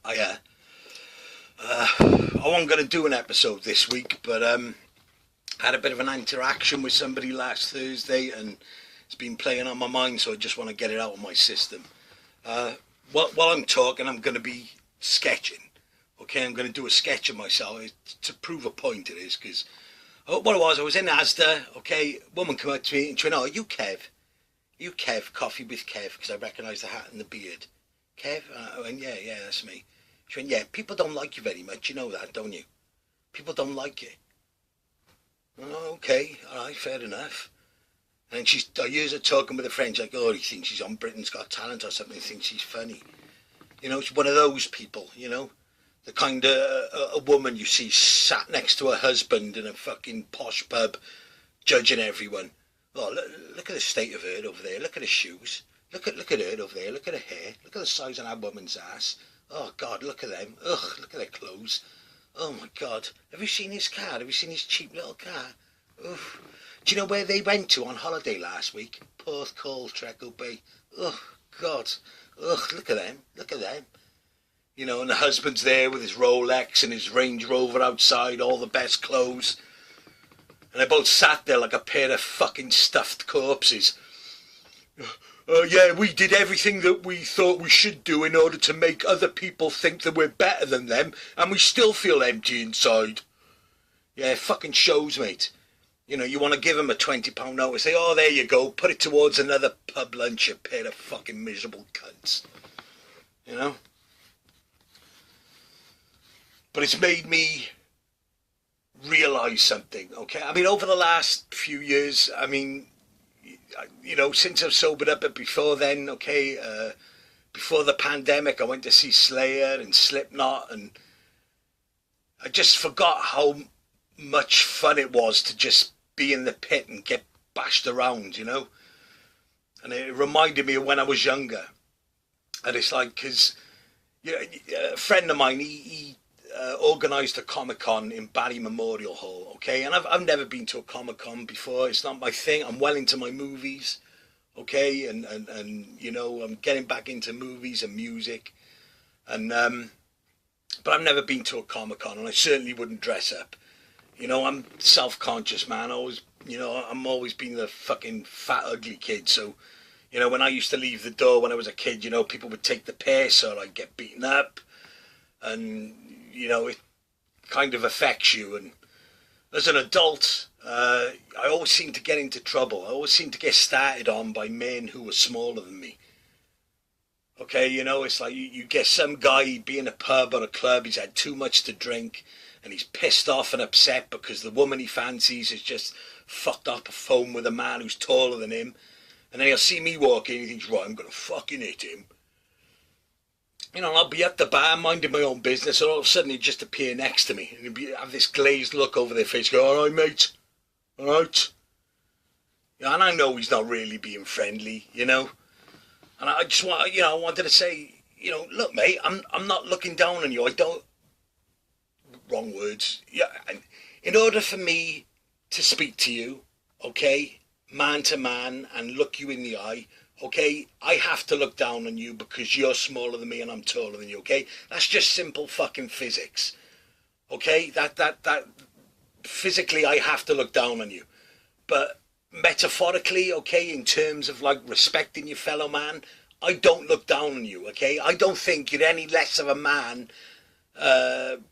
I wasn't going to do an episode this week, but I had a bit of an interaction with somebody last Thursday, and it's been playing on my mind, so I just want to get it out of my system. While I'm talking, I'm going to be sketching. Okay, I'm going to do a sketch of myself to prove a point. It is because what it was, I was in Asda. Okay, woman came up to me and she went, "Oh, are you Kev? Are you Kev? Coffee with Kev?" Because I recognised the hat and the beard. Kev? I went, yeah, that's me. She went, "Yeah, people don't like you very much. You know that, don't you? People don't like you." Oh, okay, all right, fair enough. And I hear her talking with a friend, like, "Oh, he thinks she's on Britain's Got Talent or something. He thinks she's funny." You know, she's one of those people, you know. The kind of a woman you see sat next to her husband in a fucking posh pub, judging everyone. Oh, look at the state of her over there. Look at her shoes. Look at her over there. Look at her hair. Look at the size of that woman's ass. Oh, God, look at them. Ugh, look at their clothes. Oh, my God. Have you seen his car? Have you seen his cheap little car? Oof. Do you know where they went to on holiday last week? Porthcawl, Treacle Bay. Oh, God. Ugh, look at them. Look at them. You know, and the husband's there with his Rolex and his Range Rover outside, all the best clothes. And they both sat there like a pair of fucking stuffed corpses. Yeah, we did everything that we thought we should do in order to make other people think that we're better than them, and we still feel empty inside. Yeah, it fucking shows, mate. You know, you want to give them a £20 note and say, "Oh, there you go, put it towards another pub lunch, you pair of fucking miserable cunts." You know? But it's made me realise something, okay? I mean, over the last few years, I mean, you know, since I've sobered up, but before then, okay, before the pandemic, I went to see Slayer and Slipknot, and I just forgot how much fun it was to just be in the pit and get bashed around, you know? And it reminded me of when I was younger. And it's like, because a friend of mine, he organised a Comic-Con in Barry Memorial Hall, okay? And I've never been to a Comic-Con before. It's not my thing. I'm well into my movies, okay? And you know, I'm getting back into movies and music. And but I've never been to a Comic-Con, and I certainly wouldn't dress up. You know, I'm self-conscious, man. I'm always been the fucking fat, ugly kid. So, you know, when I used to leave the door when I was a kid, you know, people would take the piss or I'd get beaten up. And, you know, it kind of affects you. And as an adult, I always seem to get into trouble. I always seem to get started on by men who are smaller than me. Okay, you know, it's like you get some guy, he'd be in a pub or a club, he's had too much to drink, and he's pissed off and upset because the woman he fancies has just fucked up a phone with a man who's taller than him. And then he'll see me walking and he thinks, right, I'm going to fucking hit him. You know, and I'll be at the bar minding my own business, and all of a sudden he'd just appear next to me. And he'd have this glazed look over their face, go, "All right, mate, all right." You know, and I know he's not really being friendly, you know. And I just want, you know, I wanted to say, you know, look, mate, I'm not looking down on you. I don't, wrong words. Yeah, and in order for me to speak to you, okay, man to man, and look you in the eye, okay, I have to look down on you because you're smaller than me and I'm taller than you, okay? That's just simple fucking physics, okay? That physically I have to look down on you. But metaphorically, okay, in terms of like respecting your fellow man, I don't look down on you, okay? I don't think you're any less of a man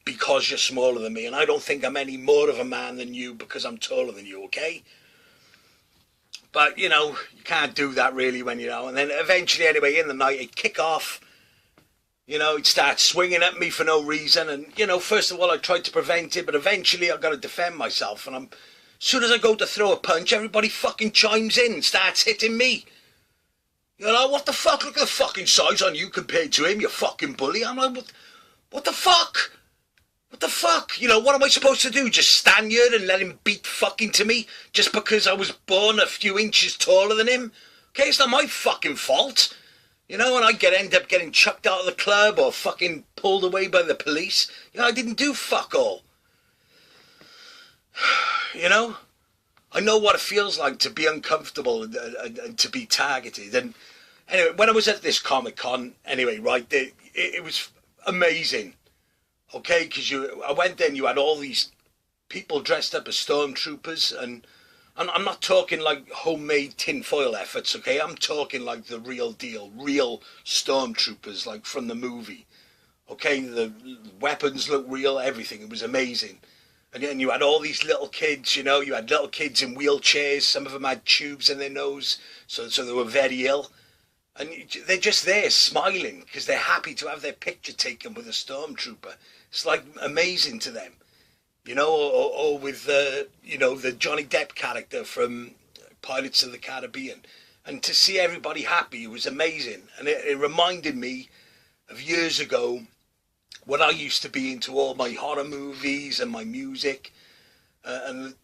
because you're smaller than me, and I don't think I'm any more of a man than you because I'm taller than you, okay? But, you know, you can't do that really when, you know, and then eventually anyway in the night he'd kick off, you know, he'd start swinging at me for no reason, and, you know, first of all I tried to prevent it, but eventually I've got to defend myself, and as soon as I go to throw a punch, everybody fucking chimes in and starts hitting me. You know, what the fuck, look at the fucking size on you compared to him, you fucking bully. I'm like, what the fuck? What the fuck? You know, what am I supposed to do? Just stand here and let him beat fucking to me just because I was born a few inches taller than him? Okay, it's not my fucking fault. You know, and I end up getting chucked out of the club or fucking pulled away by the police. You know, I didn't do fuck all. You know? I know what it feels like to be uncomfortable and to be targeted. And anyway, when I was at this Comic-Con, anyway, right, it was amazing. Okay, because I went there and you had all these people dressed up as stormtroopers, and I'm not talking like homemade tinfoil efforts, okay? I'm talking like the real deal, real stormtroopers, like from the movie. Okay, the weapons look real, everything. It was amazing. And then you had all these little kids, you know, you had little kids in wheelchairs. Some of them had tubes in their nose, so they were very ill. And they're just there smiling because they're happy to have their picture taken with a stormtrooper. It's like amazing to them, you know, or with, you know, the Johnny Depp character from Pirates of the Caribbean. And to see everybody happy was amazing. And it reminded me of years ago when I used to be into all my horror movies and my music, and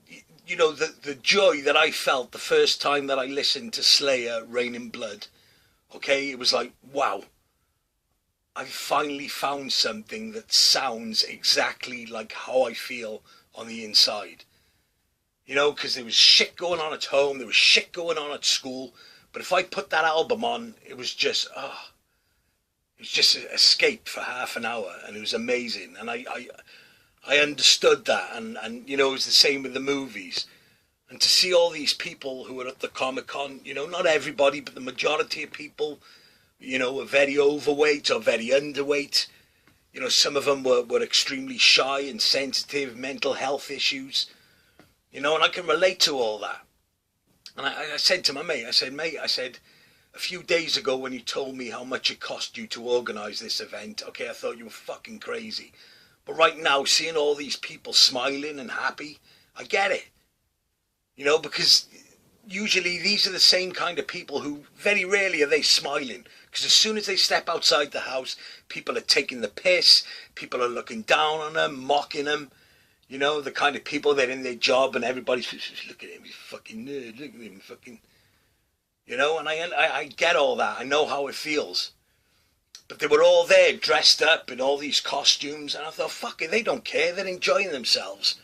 you know, the joy that I felt the first time that I listened to Slayer, Rain in Blood. Okay, it was like, wow, I finally found something that sounds exactly like how I feel on the inside. You know, because there was shit going on at home, there was shit going on at school, but if I put that album on, it was just, it was just an escape for half an hour, and it was amazing. And I understood that, and you know, it was the same with the movies. And to see all these people who were at the Comic-Con, you know, not everybody, but the majority of people, you know, were very overweight or very underweight. You know, some of them were extremely shy and sensitive, mental health issues. You know, and I can relate to all that. And I said to my mate, I said, a few days ago when you told me how much it cost you to organise this event, okay, I thought you were fucking crazy. But right now, seeing all these people smiling and happy, I get it. You know, because usually these are the same kind of people who very rarely are they smiling. Because as soon as they step outside the house, people are taking the piss, people are looking down on them, mocking them. You know, the kind of people that are in their job and everybody's, look at him, he's fucking nerd, look at him, fucking... You know, and I get all that, I know how it feels. But they were all there dressed up in all these costumes, and I thought, fuck it, they don't care, they're enjoying themselves.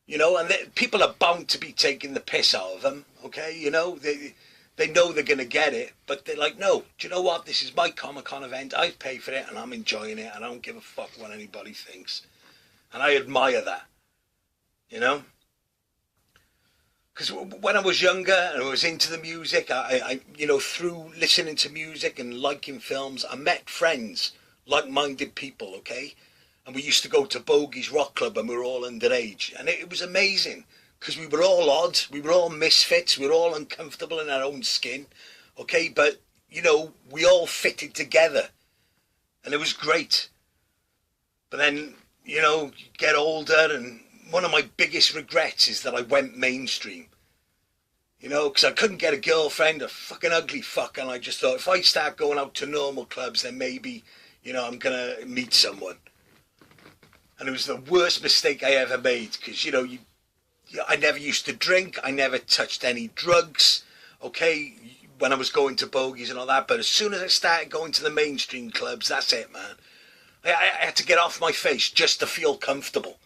You know, and people are bound to be taking the piss out of them, okay? You know, they know they're going to get it, but they're like, no, do you know what? This is my Comic-Con event. I pay for it, and I'm enjoying it, and I don't give a fuck what anybody thinks. And I admire that, you know? Because when I was younger and I was into the music, I you know, through listening to music and liking films, I met friends, like-minded people, okay? And we used to go to Bogey's Rock Club and we were all underage. And it was amazing because we were all odd, we were all misfits, we were all uncomfortable in our own skin, okay? But, you know, we all fitted together and it was great. But then, you know, you get older, and one of my biggest regrets is that I went mainstream. You know, because I couldn't get a girlfriend, a fucking ugly fuck, and I just thought, if I start going out to normal clubs, then maybe, you know, I'm going to meet someone. And it was the worst mistake I ever made, because, you know, I never used to drink, I never touched any drugs, okay, when I was going to bogeys and all that, but as soon as I started going to the mainstream clubs, that's it, man. I had to get off my face just to feel comfortable.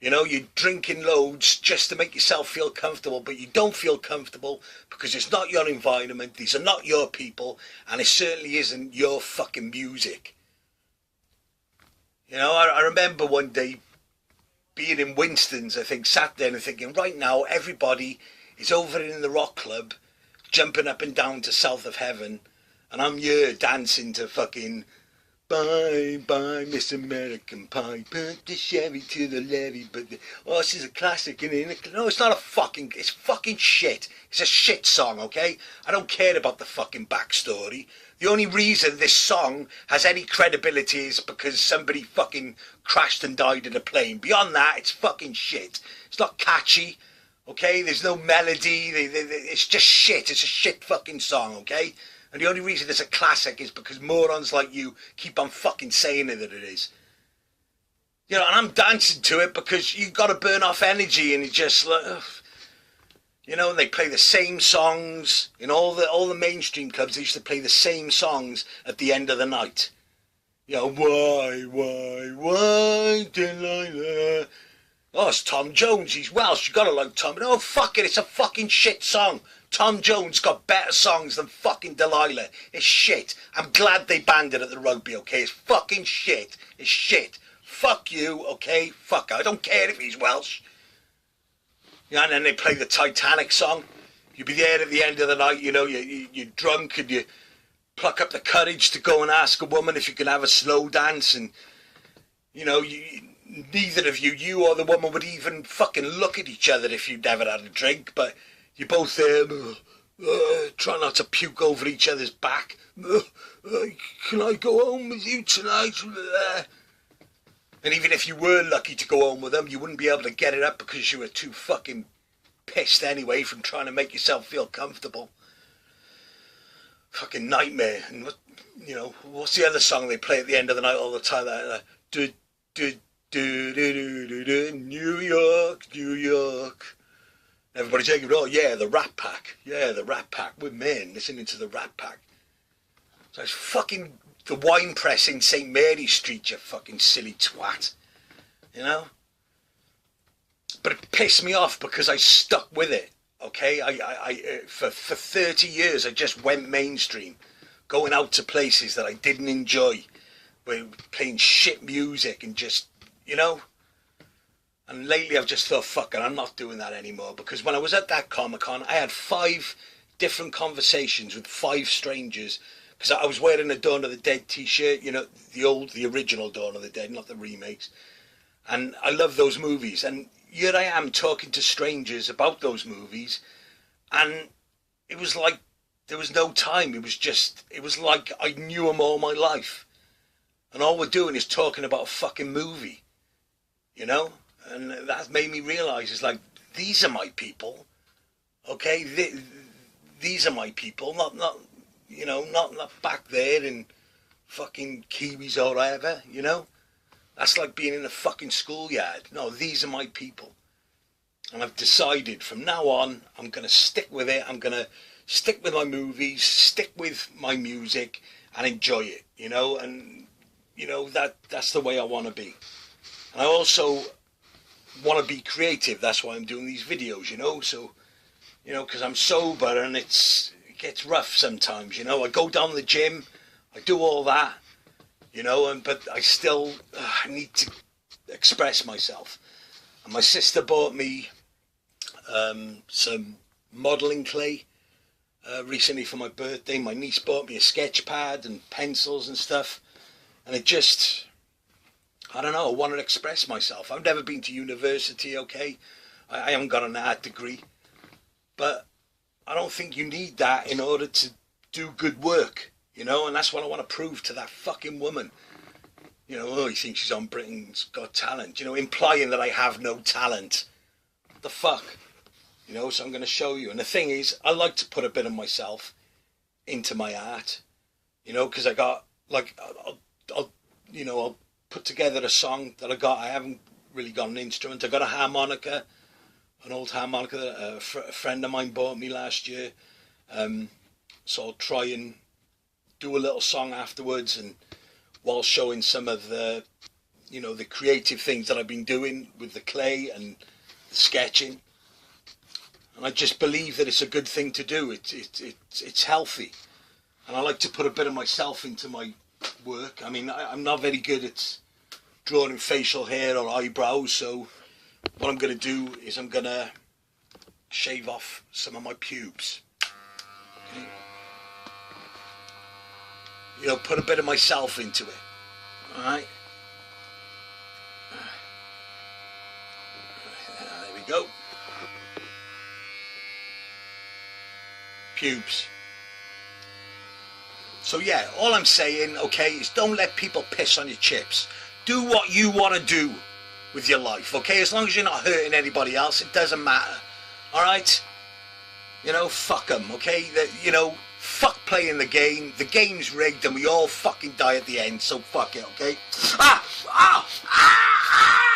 You know, you're drinking loads just to make yourself feel comfortable, but you don't feel comfortable because it's not your environment, these are not your people, and it certainly isn't your fucking music. You know, I remember one day being in Winston's, I think, sat there and thinking, right now, everybody is over in the rock club, jumping up and down to South of Heaven, and I'm here dancing to fucking... Bye, bye, Miss American Pie, put the Chevy to the levee, but... Oh, this is a classic, isn't it? No, it's not a fucking... It's fucking shit. It's a shit song, okay? I don't care about the fucking backstory. The only reason this song has any credibility is because somebody fucking crashed and died in a plane. Beyond that, it's fucking shit. It's not catchy, okay? There's no melody. It's just shit. It's a shit fucking song, okay? And the only reason it's a classic is because morons like you keep on fucking saying it that it is. You know, and I'm dancing to it because you've got to burn off energy, and you just like, ugh. You know, and they play the same songs in all the mainstream clubs. They used to play the same songs at the end of the night. You know, why, Delilah? Oh, it's Tom Jones. He's Welsh. You gotta like Tom. Oh, fuck it. It's a fucking shit song. Tom Jones got better songs than fucking Delilah. It's shit. I'm glad they banned it at the rugby, okay? It's fucking shit. It's shit. Fuck you, okay? Fuck. I don't care if he's Welsh. Yeah, and then they play the Titanic song. You'll be there at the end of the night, you know, you're drunk and you pluck up the courage to go and ask a woman if you can have a slow dance, and, you know, neither of you or the woman would even fucking look at each other if you'd never had a drink, but you're both there, trying not to puke over each other's back. Can I go home with you tonight? And even if you were lucky to go home with them, you wouldn't be able to get it up because you were too fucking pissed anyway from trying to make yourself feel comfortable. Fucking nightmare. And what, you know, what's the other song they play at the end of the night all the time? New York, New York. Everybody taking it, oh yeah, the Rat Pack. Yeah, the Rat Pack. We're men listening to the Rat Pack. So it's fucking the wine press in St. Mary Street, you fucking silly twat. You know? But it pissed me off because I stuck with it, okay? For 30 years, I just went mainstream, going out to places that I didn't enjoy, playing shit music and just, you know? And lately I've just thought, fuck it, I'm not doing that anymore, because when I was at that Comic-Con, I had 5 different conversations with 5 strangers, because I was wearing a Dawn of the Dead t-shirt, you know, the original Dawn of the Dead, not the remakes. And I love those movies, and here I am talking to strangers about those movies, and it was like there was no time. It was like I knew them all my life, and all we're doing is talking about a fucking movie, you know. And that made me realise, it's like, these are my people, okay? These are my people, not you know, not back there in fucking Kiwis or whatever, you know. That's like being in a fucking schoolyard. No, these are my people. And I've decided from now on, I'm going to stick with it. I'm going to stick with my movies, stick with my music, and enjoy it, you know. And, you know, that's the way I want to be. And I also want to be creative. That's why I'm doing these videos, you know. So, you know, because I'm sober and it gets rough sometimes, you know. I go down the gym, I do all that. You know, but I still need to express myself. And my sister bought me some modelling clay recently for my birthday. My niece bought me a sketch pad and pencils and stuff. And it just, I don't know, I want to express myself. I've never been to university, okay? I haven't got an art degree. But I don't think you need that in order to do good work. You know, and that's what I want to prove to that fucking woman. You know, oh, you think she's on Britain's Got Talent. You know, implying that I have no talent. What the fuck? You know, so I'm going to show you. And the thing is, I like to put a bit of myself into my art. You know, because I got, like, I'll put together a song that I haven't really got an instrument. I got a harmonica, an old harmonica that a friend of mine bought me last year. So I'll try and do a little song afterwards, and while showing some of the, you know, the creative things that I've been doing with the clay and the sketching. And I just believe that it's a good thing to do. It's healthy, and I like to put a bit of myself into my work. I mean, I'm not very good at drawing facial hair or eyebrows, so what I'm going to do is I'm going to shave off some of my pubes. Okay. You know, put a bit of myself into it. Alright? There we go. Pubes. So yeah, all I'm saying, okay, is don't let people piss on your chips. Do what you want to do with your life, okay? As long as you're not hurting anybody else, it doesn't matter. Alright? You know, fuck them, okay? You know, fuck playing the game. The game's rigged and we all fucking die at the end, so fuck it, okay? Ah! Ah! Ah! Ah!